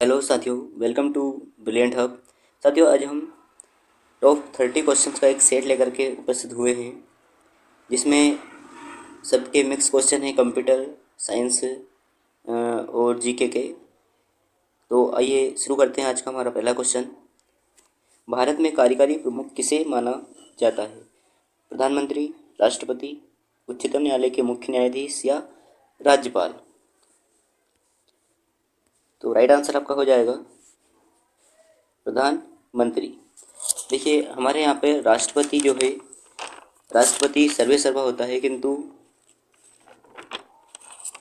Hello साथियों, welcome to brilliant hub. साथियों, आज हम टॉप 30 क्वेश्चंस का एक सेट लेकर के उपस्थित हुए हैं, जिसमें सबके मिक्स क्वेश्चन हैं, कंप्यूटर साइंस और जीके के। तो आइए शुरू करते हैं। आज का हमारा पहला क्वेश्चन, भारत में कार्यकारी प्रमुख किसे माना जाता है? प्रधानमंत्री, राष्ट्रपति, उच्चतम न्यायालय के मुख्य न्यायाधीश या राज्यपाल? तो राइट आंसर आपका हो जाएगा प्रधानमंत्री। देखिए, हमारे यहाँ पे राष्ट्रपति जो है, राष्ट्रपति सर्वे सर्वा होता है, किंतु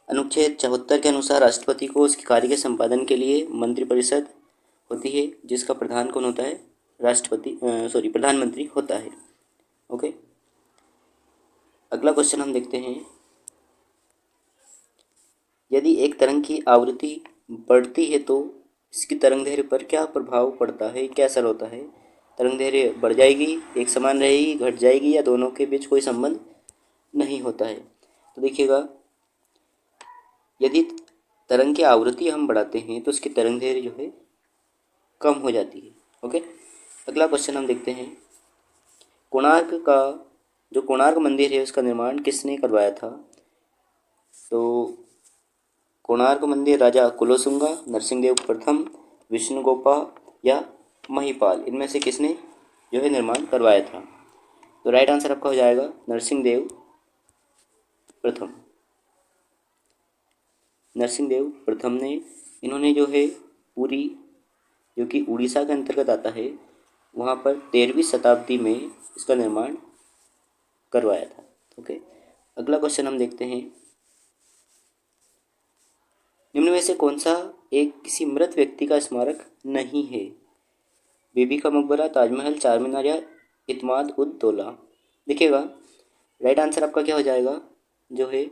अनुच्छेद 74 के अनुसार राष्ट्रपति को उसके कार्य के संपादन के लिए मंत्रिपरिषद होती है, जिसका प्रधान कौन होता है? प्रधानमंत्री होता है। ओके, अगला क्वेश्चन हम देखते हैं। यदि एक तरंग की आवृत्ति बढ़ती है तो इसकी तरंगदैर्घ्य पर क्या प्रभाव पड़ता है, क्या असर होता है? तरंगदैर्घ्य बढ़ जाएगी, एक समान रहेगी, घट जाएगी, या दोनों के बीच कोई संबंध नहीं होता है? तो देखिएगा, यदि तरंग की आवृत्ति हम बढ़ाते हैं तो उसकी तरंगदैर्घ्य जो है कम हो जाती है। ओके, अगला क्वेश्चन हम देखते हैं। कोणार्क मंदिर है, उसका निर्माण किसने करवाया था? तो कोणार्क मंदिर राजा कुलोसुंगा, नरसिंहदेव प्रथम, विष्णुगोपा या महिपाल, इनमें से किसने जो है निर्माण करवाया था? तो राइट आंसर आपका हो जाएगा नरसिंहदेव प्रथम। नरसिंहदेव प्रथम ने, इन्होंने जो है पुरी, जो कि उड़ीसा के अंतर्गत आता है, वहाँ पर 13वीं शताब्दी में इसका निर्माण करवाया था। ओके, अगला क्वेश्चन हम देखते हैं। निम्न में से कौन सा एक किसी मृत व्यक्ति का स्मारक नहीं है? बीबी का मकबरा, ताजमहल, चार मीनार या इत्माद उद दौला? देखिएगा, राइट आंसर आपका क्या हो जाएगा जो है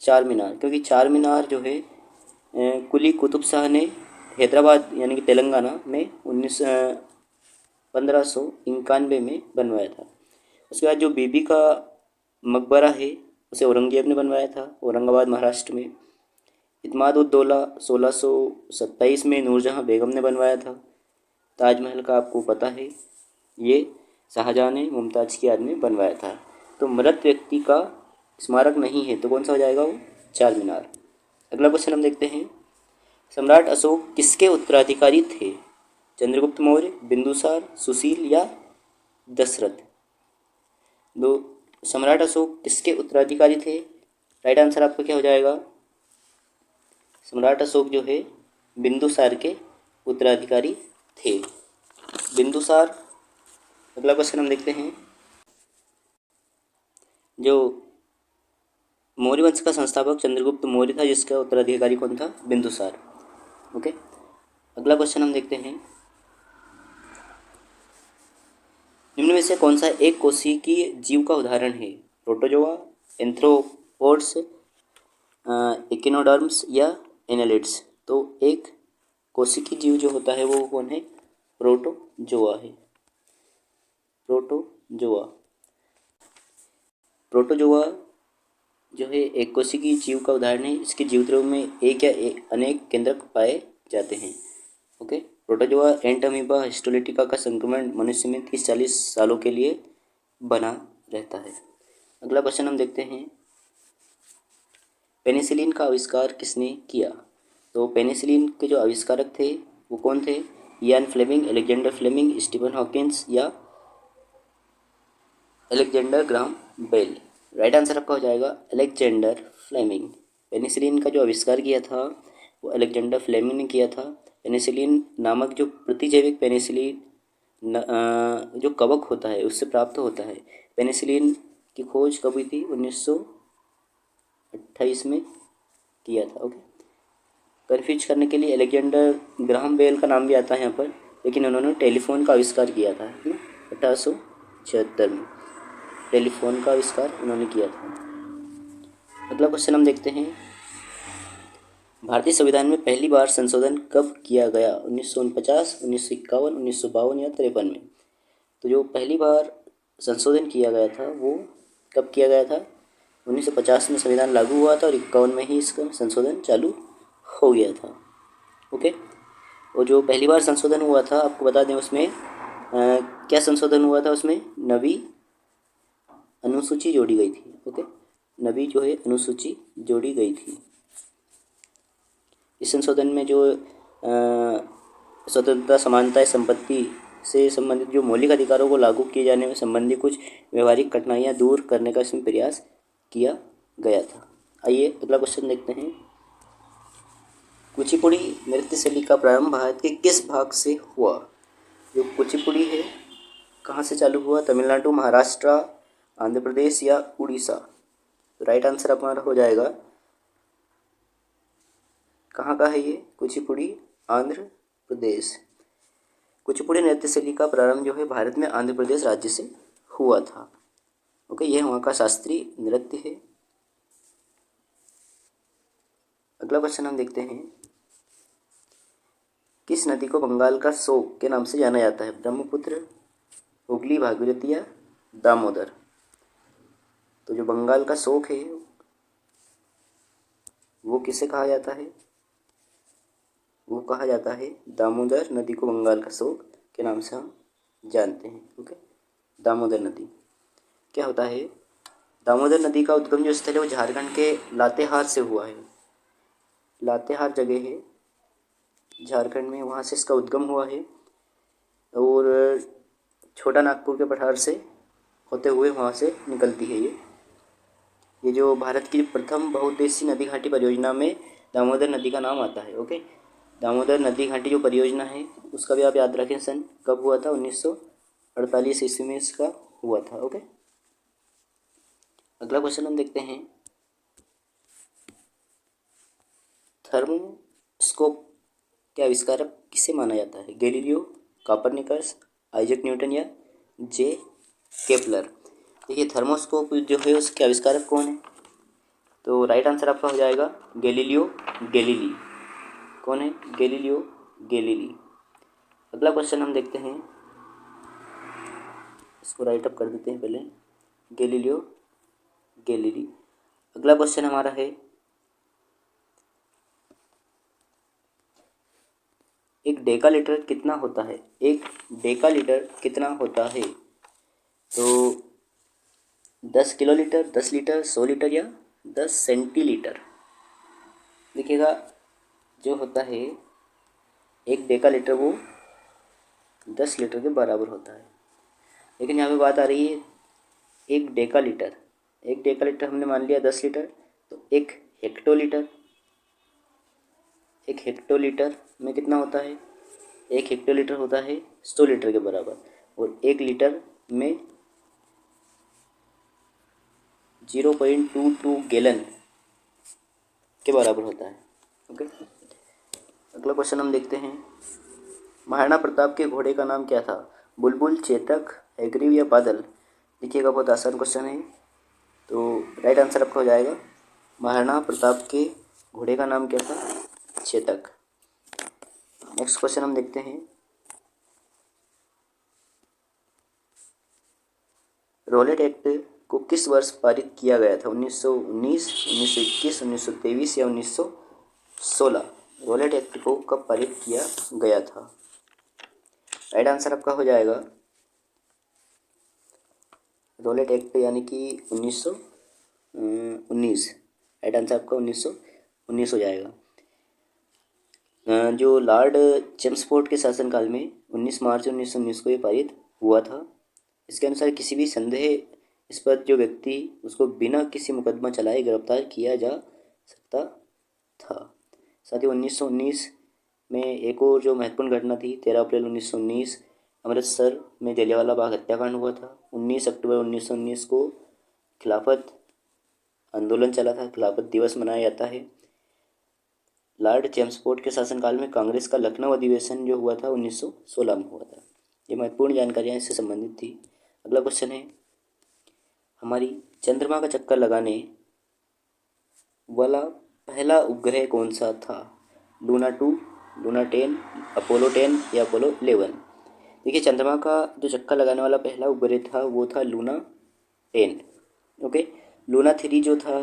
चार मीनार, क्योंकि चार मीनार जो है कुली कुतुब शाह ने हैदराबाद यानी कि तेलंगाना में 1591 में बनवाया था। उसके बाद जो बीबी का मकबरा है, उसे औरंगजेब ने बनवाया था, औरंगाबाद महाराष्ट्र में। इत्माद उद दौला 1627 में नूरजहाँ बेगम ने बनवाया था। ताजमहल का आपको पता है, ये शाहजहाँ ने मुमताज़ की याद में बनवाया था। तो मृत व्यक्ति का स्मारक नहीं है, तो कौन सा हो जाएगा वो? चार मीनार। अगला क्वेश्चन हम देखते हैं। सम्राट अशोक किसके उत्तराधिकारी थे? चंद्रगुप्त मौर्य, बिंदुसार, सुशील या दशरथ? दो, सम्राट अशोक किसके उत्तराधिकारी थे? राइट आंसर आपका क्या हो जाएगा? सम्राट अशोक जो है बिंदुसार के उत्तराधिकारी थे। बिंदुसार। अगला क्वेश्चन हम देखते हैं। जो मौर्य वंश का संस्थापक चंद्रगुप्त मौर्य था, जिसका उत्तराधिकारी कौन था? बिंदुसार। ओके, अगला क्वेश्चन हम देखते हैं। निम्न में से कौन सा एक कोशिकीय जीव का उदाहरण है? प्रोटोजोआ, एंथ्रोपोड्स, इकिनोडर्म्स या एनालिड्स? तो एक कोशिकीय जीव जो होता है वो कौन है? प्रोटोजोआ है। प्रोटोजोआ। प्रोटोजोआ जो है एक कोशिकीय जीव का उदाहरण है। इसके जीव द्रव्य में एक या अनेक केंद्रक पाए जाते हैं। ओके, प्रोटोजोआ एंट अमीबा हिस्टोलिटिका का संक्रमण मनुष्य में 30-40 सालों के लिए बना रहता है। अगला क्वेश्चन हम देखते हैं। पेनिसिलिन का आविष्कार किसने किया? तो पेनिसिलिन के जो आविष्कारक थे वो कौन थे? Ian Fleming, Alexander Fleming, Stephen Hawkins या Alexander Graham Bell? Right answer आपका हो जाएगा अलेक्जेंडर फ्लेमिंग। पेनिसिलिन का जो आविष्कार किया था वो अलेक्जेंडर फ्लेमिंग ने किया था। पेनिसिलिन नामक जो प्रतिजैविक पेनिसिलिन जो कवक होता है उससे प्राप्त होता है। पेनिसिलिन की खोज कब हुई थी? 1928 में किया था। ओके, कन्फ्यूज करने के लिए अलेक्जेंडर ग्राहम बेल का नाम भी आता है यहाँ पर, लेकिन उन्होंने टेलीफोन का आविष्कार किया था 1876 में। टेलीफोन का आविष्कार उन्होंने किया था। अगला क्वेश्चन हम देखते हैं। भारतीय संविधान में पहली बार संशोधन कब किया गया? 1949, 1951, 1952 या 1953 में? तो जो पहली बार संशोधन किया गया था वो कब किया गया था? 1950 में संविधान लागू हुआ था और 51 में ही इसका संशोधन चालू हो गया था। ओके, और जो पहली बार संशोधन हुआ था, आपको बता दें उसमें क्या संशोधन हुआ था, उसमें नवी अनुसूची जोड़ी गई थी। ओके, नवी जो है अनुसूची जोड़ी गई थी। इस संशोधन में जो स्वतंत्रता, समानता, संपत्ति से संबंधित जो मौलिक अधिकारों को लागू किए जाने में संबंधी कुछ व्यवहारिक कठिनाइयाँ दूर करने का इसमें प्रयास किया गया था। आइए अगला क्वेश्चन देखते हैं। कुचिपुड़ी नृत्य शैली का प्रारंभ भारत के किस भाग से हुआ? जो कुचिपुड़ी है कहाँ से चालू हुआ? तमिलनाडु, महाराष्ट्र, आंध्र प्रदेश या उड़ीसा? तो राइट आंसर हमारा हो जाएगा, कहाँ का है ये? कुचिपुड़ी, आंध्र प्रदेश। कुचिपुड़ी नृत्य शैली का प्रारंभ जो है भारत में आंध्र प्रदेश राज्य से हुआ था। ओके, यह वहाँ का शास्त्रीय नृत्य है। अगला क्वेश्चन हम देखते हैं। किस नदी को बंगाल का शोक के नाम से जाना जाता है? ब्रह्मपुत्र, हुगली, भागीरथी या दामोदर? तो जो बंगाल का शोक है वो किसे कहा जाता है? वो कहा जाता है दामोदर नदी को बंगाल का शोक के नाम से हम जानते हैं। ओके, दामोदर नदी क्या होता है? दामोदर नदी का उद्गम जो स्थल है वो झारखंड के लातेहार से हुआ है। लातेहार जगह है झारखंड में, वहाँ से इसका उद्गम हुआ है और छोटा नागपुर के पठार से होते हुए वहाँ से निकलती है। ये जो भारत की प्रथम बहुउद्देशीय नदी घाटी परियोजना में दामोदर नदी का नाम आता है। ओके, दामोदर नदी घाटी जो परियोजना है उसका भी आप याद रखें, सन कब हुआ था? 1948 ईस्वी में इसका हुआ था। ओके, अगला क्वेश्चन हम देखते हैं। थर्मोस्कोप के आविष्कारक किसे माना जाता है? गैलीलियो, कोपरनिकस, आइजैक न्यूटन या जे केपलर? देखिए, थर्मोस्कोप जो है उसके आविष्कारक कौन है? तो राइट आंसर आपका हो जाएगा गैलीलियो गैलीली। कौन है? Galileo Galilei. अगला क्वेश्चन हम देखते हैं, इसको राइट अप कर देते हैं पहले, गैलीलियो गैलीली। अगला क्वेश्चन हमारा है, एक डेकालीटर कितना होता है? एक डेकालीटर कितना होता है? तो 10 किलोलीटर, 10 लीटर, 100 लीटर या 10 सेंटीलीटर? देखिएगा, जो होता है एक डेकालीटर वो 10 लीटर के बराबर होता है। लेकिन यहाँ पे बात आ रही है एक डेकालीटर। एक डेकालीटर हमने मान लिया 10 लीटर, तो एक हेक्टोलीटर, एक हेक्टोलीटर में कितना होता है? एक हेक्टोलीटर होता है 100 लीटर के बराबर, और एक लीटर में 0.22 गैलन के बराबर होता है। ओके, अगला क्वेश्चन हम देखते हैं। महाराणा प्रताप के घोड़े का नाम क्या था? बुलबुल, चेतक, हैग्रीव या बादल? देखिएगा, बहुत आसान क्वेश्चन है, तो राइट आंसर आपका हो जाएगा महाराणा प्रताप के घोड़े का नाम क्या था? चेतक। नेक्स्ट क्वेश्चन हम देखते हैं। रॉलेट एक्ट को किस वर्ष पारित किया गया था? 1919, 1921, 1923 या 1916? रॉलेट एक्ट को कब पारित किया गया था? राइट आंसर आपका हो जाएगा रॉलेट एक्ट यानी कि 1919। राइट आंसर आपका 1919 हो जाएगा। जो लॉर्ड चेम्सफोर्ड के शासनकाल में 19 मार्च 1919 को ये पारित हुआ था। इसके अनुसार किसी भी संदेहास्पद जो व्यक्ति उसको बिना किसी मुकदमा चलाए गिरफ्तार किया जा सकता था। साथ ही 1919 में एक और जो महत्वपूर्ण घटना थी, 13 अप्रैल 1919 अमृतसर में जलियांवाला बाग हत्याकांड हुआ था। 19 अक्टूबर 1919 को खिलाफत आंदोलन चला था, खिलाफत दिवस मनाया जाता है। लॉर्ड चेम्सफोर्ड के शासनकाल में कांग्रेस का लखनऊ अधिवेशन जो हुआ था 1916 में हुआ था। ये महत्वपूर्ण जानकारियाँ इससे संबंधित थी। अगला क्वेश्चन है, हमारी चंद्रमा का चक्कर लगाने वाला पहला उपग्रह कौन सा था? लूना 2, लूना 10, अपोलो 10 या अपोलो 11? देखिए, चंद्रमा का जो चक्कर लगाने वाला पहला उपग्रह था वो था लूना 10। ओके, लूना 3 जो था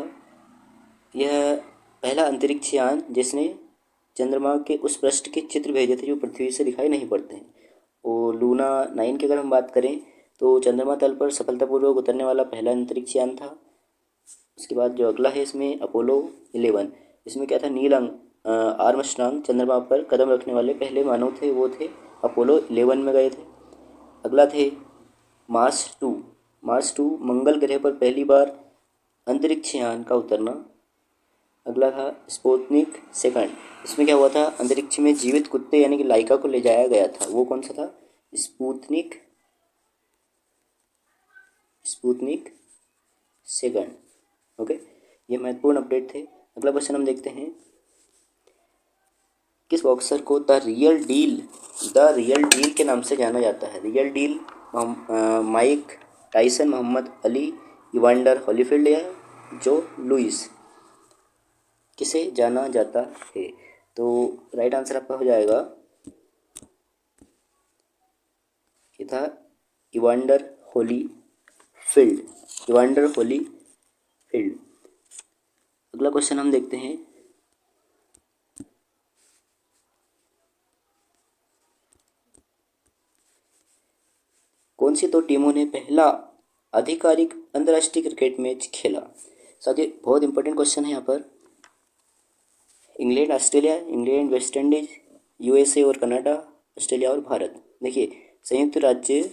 यह पहला अंतरिक्ष यान जिसने चंद्रमा के उस पृष्ठ के चित्र भेजे थे जो पृथ्वी से दिखाई नहीं पड़ते हैं। और लूना 9 की अगर हम बात करें तो चंद्रमा तल पर सफलतापूर्वक उतरने वाला पहला अंतरिक्ष यान था। उसके बाद जो अगला है इसमें अपोलो 11, इसमें क्या था, नील आर्मस्ट्रांग चंद्रमा पर कदम रखने वाले पहले मानव थे, वो थे अपोलो 11 में गए थे। अगला थे मार्स टू मंगल ग्रह पर पहली बार अंतरिक्ष यान का उतरना। अगला था स्पुतनिक सेकंड, इसमें क्या हुआ था, अंतरिक्ष में जीवित कुत्ते यानी कि लाइका को ले जाया गया था। वो कौन सा था, स्पुतनिक सेकंड। ओके, ये महत्वपूर्ण अपडेट थे। अगला क्वेश्चन हम देखते हैं, किस बॉक्सर को द रियल डील के नाम से जाना जाता है। Real deal Mike Tyson, Muhammad Ali, Evander Holyfield या जो लुइस, किसे जाना जाता है। तो राइट आंसर आपका हो जाएगा, ये था इवांडर होलीफील्ड। अगला क्वेश्चन हम देखते हैं, कौन सी दो टीमों ने पहला आधिकारिक अंतर्राष्ट्रीय क्रिकेट मैच खेला। साथ ही बहुत इंपॉर्टेंट क्वेश्चन है यहाँ पर, England Australia, England West Indies, USA और कनाडा, ऑस्ट्रेलिया और भारत। देखिए, संयुक्त राज्य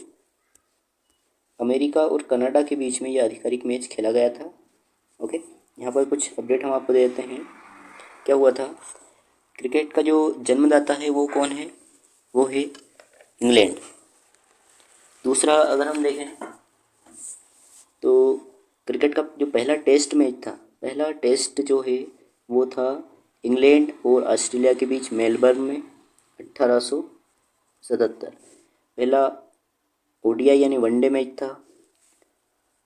अमेरिका और कनाडा के बीच में यह आधिकारिक मैच खेला गया था। ओके, यहाँ पर कुछ अपडेट हम आपको दे देते हैं। क्या हुआ था, क्रिकेट का जो जन्मदाता है वो कौन है, वो है इंग्लैंड। दूसरा अगर हम देखें तो क्रिकेट का जो पहला टेस्ट मैच था, पहला टेस्ट जो है वो था इंग्लैंड और ऑस्ट्रेलिया के बीच मेलबर्न में 1877। पहला ओडीआई यानी वनडे मैच था,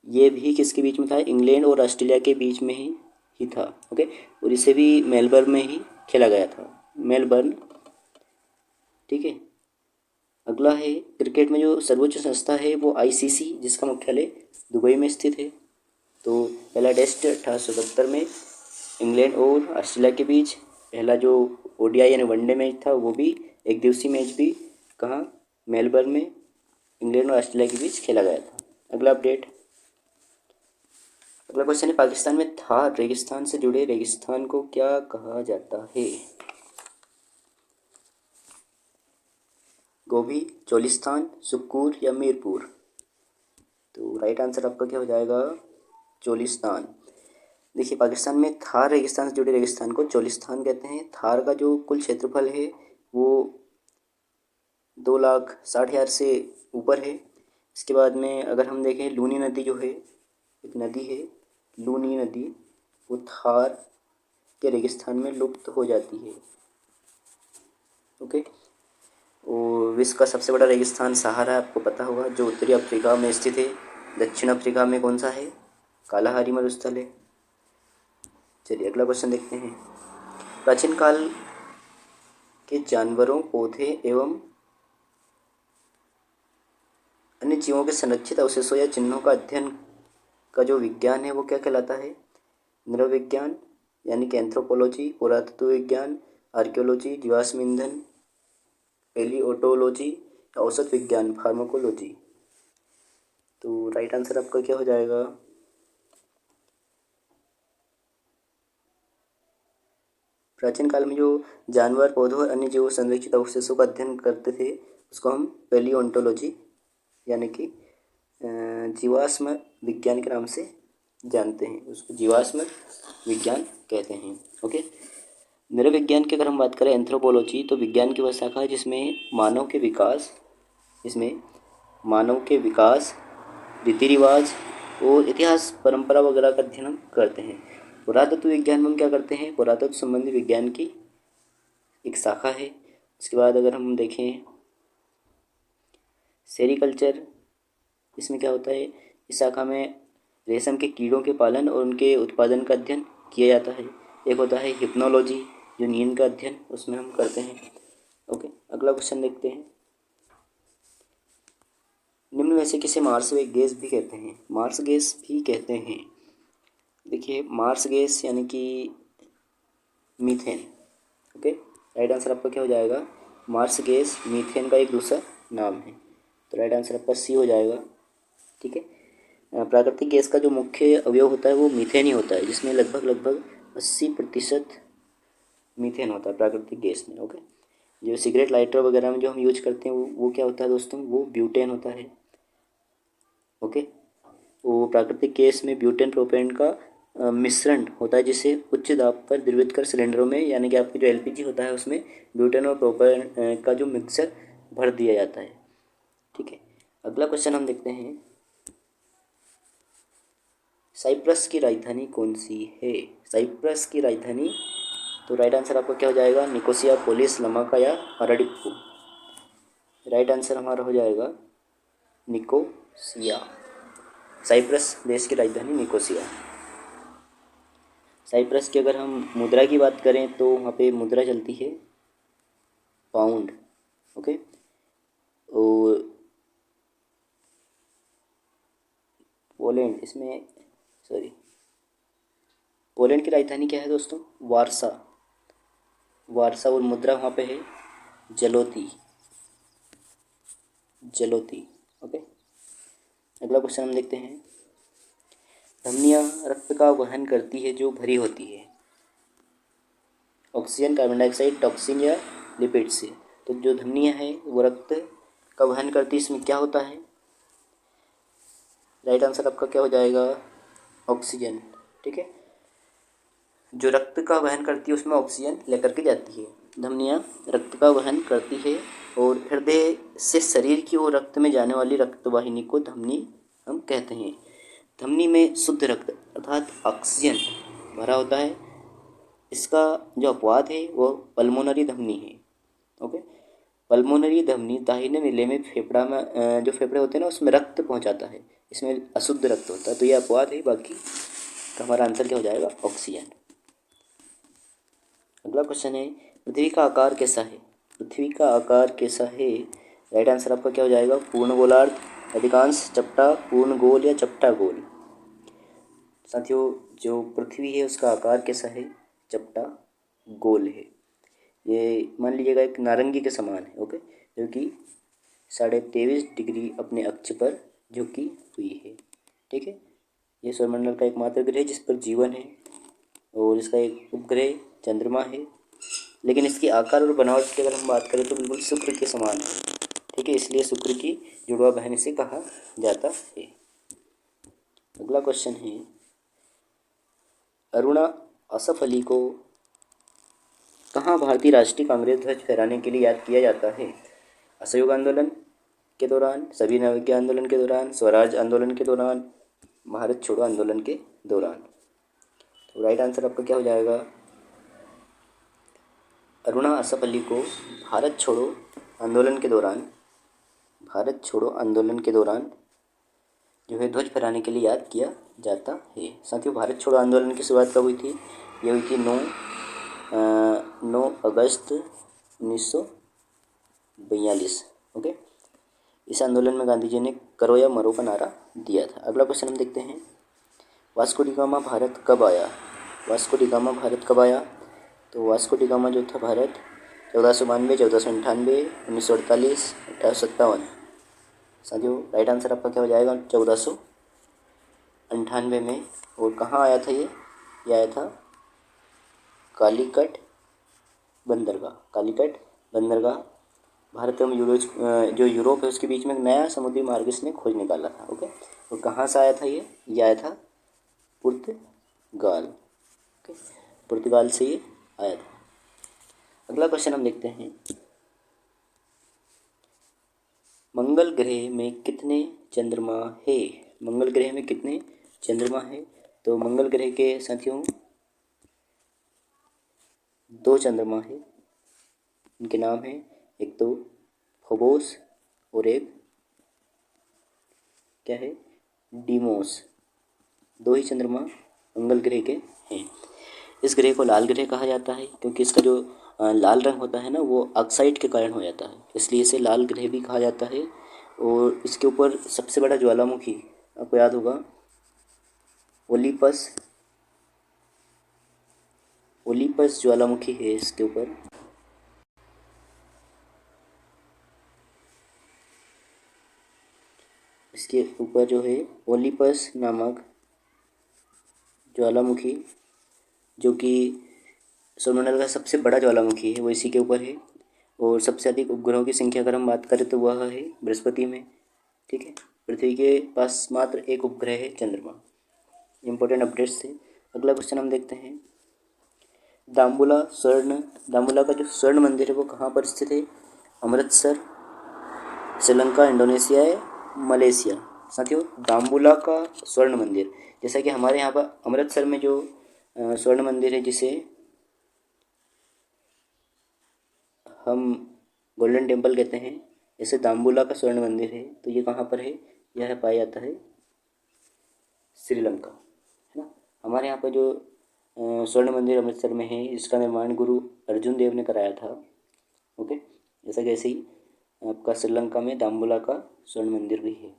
ये भी किसके बीच में था, इंग्लैंड और ऑस्ट्रेलिया के बीच में ही था। ओके, और इसे भी मेलबर्न में ही खेला गया था, मेलबर्न। ठीक है, अगला है, क्रिकेट में जो सर्वोच्च संस्था है वो आईसीसी, जिसका मुख्यालय दुबई में स्थित है। तो पहला टेस्ट 1877 में इंग्लैंड और ऑस्ट्रेलिया के बीच, पहला जो ओडीआई यानी वनडे मैच था वो भी एक दिवसीय मैच भी कहाँ, मेलबर्न में इंग्लैंड और ऑस्ट्रेलिया के बीच खेला गया था। अगला अपडेट, अगला क्वेश्चन है, पाकिस्तान में थार रेगिस्तान से जुड़े रेगिस्तान को क्या कहा जाता है। गोभी, चोलिस्तान, सुक्कूर या मीरपुर। तो राइट आंसर आपका क्या हो जाएगा, चोलिस्तान। देखिए, पाकिस्तान में थार रेगिस्तान से जुड़े रेगिस्तान को चोलिस्तान कहते हैं। थार का जो कुल क्षेत्रफल है वो 2,60,000 से ऊपर है। इसके बाद में अगर हम देखें, लूनी नदी जो है, एक नदी है लूनी नदी, वो थार के रेगिस्तान में लुप्त हो जाती है। ओके, और विश्व का सबसे बड़ा रेगिस्तान सहारा आपको पता होगा, जो उत्तरी अफ्रीका में स्थित है। दक्षिण अफ्रीका में कौन सा है, कालाहारी मरुस्थल है। चलिए अगला क्वेश्चन देखते हैं, प्राचीन काल के जानवरों, पौधे एवं अन्य जीवों के संरक्षित अवशेषों या चिन्हों का अध्ययन का जो विज्ञान है वो क्या कहलाता है, नृविज्ञान यानी कि एंथ्रोपोलॉजी, पुरातत्व विज्ञान, आर्कियोलॉजी, जीवाश्म ईंधन, पेलियोटोलॉजी, औसत विज्ञान, फार्माकोलॉजी। तो राइट आंसर आपका क्या हो जाएगा, प्राचीन काल में जो जानवर, पौधों और अन्य जीवों संरक्षित अवशेषों का अध्ययन करते थे उसको हम पेलियोंटोलॉजी यानी कि जीवाश्म विज्ञान के नाम से जानते हैं, उसको जीवाश्म विज्ञान कहते हैं। ओके, नृविज्ञान की अगर हम बात करें, एंथ्रोपोलॉजी, तो विज्ञान की वह शाखा है जिसमें मानव के विकास, रीति रिवाज और इतिहास, परंपरा वगैरह का अध्ययन हम करते हैं। पुरातत्व विज्ञान में हम क्या करते हैं, पुरातत्व संबंधी विज्ञान की एक शाखा है। उसके बाद अगर हम देखें सेरिकल्चर, इसमें क्या होता है, इस शाखा में रेशम के कीड़ों के पालन और उनके उत्पादन का अध्ययन किया जाता है। एक होता है हिप्नोलॉजी, जो नींद का अध्ययन उसमें हम करते हैं। ओके, अगला क्वेश्चन देखते हैं, निम्न में से किसे मार्स गैस भी कहते हैं, मार्स गैस भी कहते हैं। देखिए, मार्स गैस यानी कि मीथेन। ओके, राइट आंसर आपका क्या हो जाएगा? मार्स गैस मीथेन का एक दूसरा नाम है। तो राइट आंसर आपका सी हो जाएगा। ठीक है। प्राकृतिक गैस का जो मुख्य अवयव होता है वो मीथेन ही होता है, जिसमें लगभग 80% मीथेन होता है प्राकृतिक गैस में। ओके। जो सिगरेट लाइटर वगैरह में जो हम यूज करते हैं वो क्या होता है दोस्तों? वो ब्यूटेन होता है। ओके। वो प्राकृतिक गैस में ब्यूटेन प्रोपेन का मिश्रण होता है, जिसे उच्च दाब पर द्रवित कर सिलेंडरों में, यानी कि आपकी जो एलपीजी होता है उसमें ब्यूटेन और प्रोपेन का जो मिक्सर भर दिया जाता है। ठीक है। अगला क्वेश्चन हम देखते हैं, साइप्रस की राजधानी कौन सी है? साइप्रस की राजधानी, तो राइट आंसर आपका क्या हो जाएगा? निकोसिया, पोलिस, लमाका या अराडिप्पू। राइट आंसर हमारा हो जाएगा निकोसिया। साइप्रस देश की राजधानी निकोसिया। साइप्रस की अगर हम मुद्रा की बात करें तो वहाँ पे मुद्रा चलती है पाउंड। ओके। और पोलैंड इसमें, सॉरी, पोलैंड की राजधानी क्या है दोस्तों? वारसा। वारसा। और मुद्रा वहाँ पे है जलोती। जलोती। ओके। अगला क्वेश्चन हम देखते हैं, धमनियाँ रक्त का वहन करती है जो भरी होती है, ऑक्सीजन, कार्बन डाइऑक्साइड, टॉक्सिन या लिपिड से। तो जो धमनियाँ हैं वो रक्त का वहन करती है, इसमें क्या होता है? राइट आंसर आपका क्या हो जाएगा? ऑक्सीजन। ठीक है। जो रक्त का वहन करती है उसमें ऑक्सीजन लेकर के जाती है। धमनियाँ रक्त का वहन करती है और हृदय से शरीर की ओर रक्त में जाने वाली रक्तवाहिनी को धमनी हम कहते हैं। धमनी में शुद्ध रक्त अर्थात ऑक्सीजन भरा होता है। इसका जो अपवाद है वो पल्मोनरी धमनी है। ओके। पल्मोनरी धमनी दाहिने नीले में फेफड़ा में जो फेफड़े होते हैं ना उसमें रक्त पहुंचाता है, इसमें अशुद्ध रक्त होता है। तो ये अपवाद है, बाकी तो हमारा आंसर क्या हो जाएगा? ऑक्सीजन। अगला क्वेश्चन है, पृथ्वी का आकार कैसा है? पृथ्वी का आकार कैसा है? राइट आंसर आपका क्या हो जाएगा? पूर्ण गोलार्ध, अधिकांश चपटा, पूर्ण गोल या चपटा गोल। साथियों, जो पृथ्वी है उसका आकार कैसा है? चपटा गोल है। ये मान लीजिएगा एक नारंगी के समान है। ओके। जो कि 23.5 डिग्री अपने अक्ष पर झुकी हुई है। ठीक है। ये सौरमंडल का एकमात्र ग्रह है जिस पर जीवन है, और इसका एक उपग्रह चंद्रमा है। लेकिन इसकी आकार और बनावट की अगर हम बात करें तो बिल्कुल शुक्र के समान है। ठीक है। इसलिए शुक्र की जुड़वा बहन इसे कहा जाता है। अगला क्वेश्चन है, अरुणा असफ अली को कहाँ भारतीय राष्ट्रीय कांग्रेस ध्वज फहराने के लिए याद किया जाता है? असहयोग आंदोलन के दौरान, सभी नाविकीय आंदोलन के दौरान, स्वराज आंदोलन के दौरान, भारत छोड़ो आंदोलन के दौरान। तो राइट आंसर आपका क्या हो जाएगा? अरुणा असफ अली को भारत छोड़ो आंदोलन के दौरान, भारत छोड़ो आंदोलन के दौरान जो है ध्वज फहराने के लिए याद किया जाता है। साथियों, भारत छोड़ो आंदोलन की शुरुआत कब हुई थी? ये हुई थी 9 अगस्त 1942। ओके। इस आंदोलन में गांधी जी ने करो या मरो का नारा दिया था। अगला क्वेश्चन हम देखते हैं, वास्को डी गामा भारत कब आया? वास्को डी गामा भारत कब आया? तो वास्को डी गामा जो था भारत 1492, 1498, 1948, 1857। साथियों, राइट आंसर आपका क्या हो जाएगा? 1498 में। और कहाँ आया था ये आया था कालीकट बंदरगाह। कालीकट बंदरगाह भारत एवं जो यूरोप है उसके बीच में एक नया समुद्री मार्ग इसने खोज निकाला था। ओके। और कहाँ से आया था ये आया था पुर्तगाल। ओके। पुर्तगाल से ये आया था। अगला क्वेश्चन हम देखते हैं, मंगल ग्रह में कितने चंद्रमा है? मंगल ग्रह में कितने चंद्रमा है? तो मंगल ग्रह के साथियों 2 चंद्रमा है। इनके नाम है, एक तो फोबोस और एक क्या है? डीमोस। 2 ही चंद्रमा मंगल ग्रह के हैं। इस ग्रह को लाल ग्रह कहा जाता है क्योंकि इसका जो लाल रंग होता है ना वो ऑक्साइड के कारण हो जाता है, इसलिए इसे लाल ग्रह भी कहा जाता है। और इसके ऊपर सबसे बड़ा ज्वालामुखी आपको याद होगा ओलिपस। ओलिपस ज्वालामुखी है इसके ऊपर। इसके ऊपर जो है ओलिपस नामक ज्वालामुखी, जो कि सौरमंडल का सबसे बड़ा ज्वालामुखी है, वो इसी के ऊपर है। और सबसे अधिक उपग्रहों की संख्या अगर हम बात करें तो वह है बृहस्पति में। ठीक है, पृथ्वी के पास मात्र एक उपग्रह है, चंद्रमा। इंपॉर्टेंट अपडेट्स थे। अगला क्वेश्चन हम देखते हैं, दाम्बुला का जो स्वर्ण मंदिर है वो कहाँ पर स्थित है? अमृतसर, श्रीलंका, इंडोनेशिया है, मलेशिया। साथियों, दाम्बुला का स्वर्ण मंदिर, जैसा कि हमारे यहाँ पर अमृतसर में जो स्वर्ण मंदिर है जिसे हम गोल्डन टेम्पल कहते हैं, जैसे दाम्बुला का स्वर्ण मंदिर है, तो ये कहाँ पर है? यह पाया जाता है श्रीलंका, है ना। हमारे यहाँ पर जो स्वर्ण मंदिर अमृतसर में है, इसका निर्माण गुरु अर्जुन देव ने कराया था। ओके, जैसा कि ऐसे ही आपका श्रीलंका में दाम्बुला का स्वर्ण मंदिर भी है।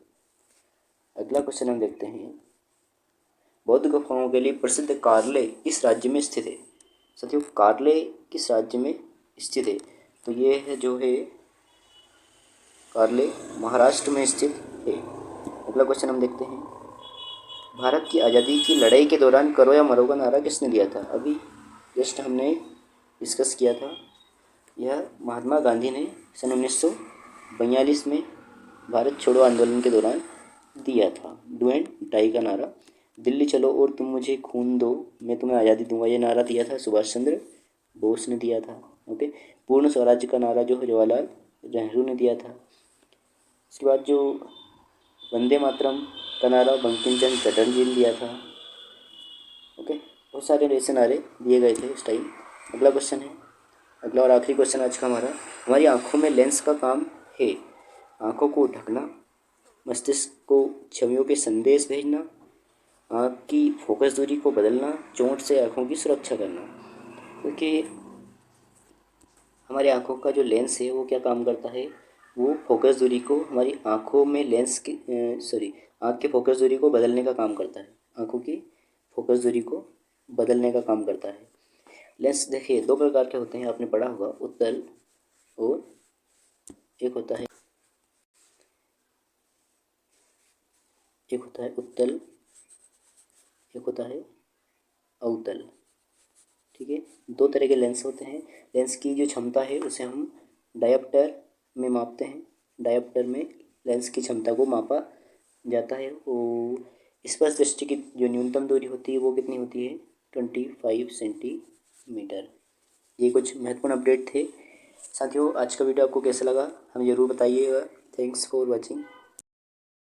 अगला क्वेश्चन हम देखते हैं, बौद्ध गुफाओं के लिए प्रसिद्ध कार्ले किस राज्य में स्थित है? साथियों, कार्ले किस राज्य में स्थित है? तो ये है जो है कार्ले महाराष्ट्र में स्थित है। अगला क्वेश्चन हम देखते हैं, भारत की आज़ादी की लड़ाई के दौरान करो या मरो का नारा किसने दिया था? अभी जस्ट हमने डिस्कस किया था, यह महात्मा गांधी ने सन 1942 में भारत छोड़ो आंदोलन के दौरान दिया था। डू एंड डाई का नारा। दिल्ली चलो और तुम मुझे खून दो, मैं तुम्हें आज़ादी दूंगा, ये नारा दिया था सुभाष चंद्र बोस ने दिया था। ओके, पूर्ण स्वराज्य का नारा जो है जवाहरलाल नेहरू ने दिया था। इसके बाद जो वंदे मातरम का नारा बंकिम चंद्र चटर्जी ने दिया था। ओके, बहुत सारे ऐसे नारे दिए गए थे इस टाइम। अगला क्वेश्चन है, अगला और आखिरी क्वेश्चन आज का हमारा, हमारी आँखों में लेंस का काम है आँखों को ढकना, मस्तिष्क को छवियों के संदेश भेजना, आँख की फोकस दूरी को बदलना, चोट से आँखों की सुरक्षा करना। क्योंकि हमारी आँखों का जो लेंस है वो क्या काम करता है? वो फोकस दूरी को हमारी आँखों में लेंस की आँख के फोकस दूरी को बदलने का काम करता है। आँखों की फोकस दूरी को बदलने का काम करता है। लेंस देखिए दो प्रकार के होते हैं, आपने पढ़ा होगा, उत्तल और एक होता है उत्तल, एक होता है अवतल। ठीक है, दो तरह के लेंस होते हैं। लेंस की जो क्षमता है उसे हम डायोप्टर में मापते हैं। डायोप्टर में लेंस की क्षमता को मापा जाता है। और स्पर्श दृष्टि की जो न्यूनतम दूरी होती है वो कितनी होती है? 25 सेंटीमीटर। ये कुछ महत्वपूर्ण अपडेट थे। साथियों, आज का वीडियो आपको कैसा लगा हमें ज़रूर बताइएगा। Thanks for watching.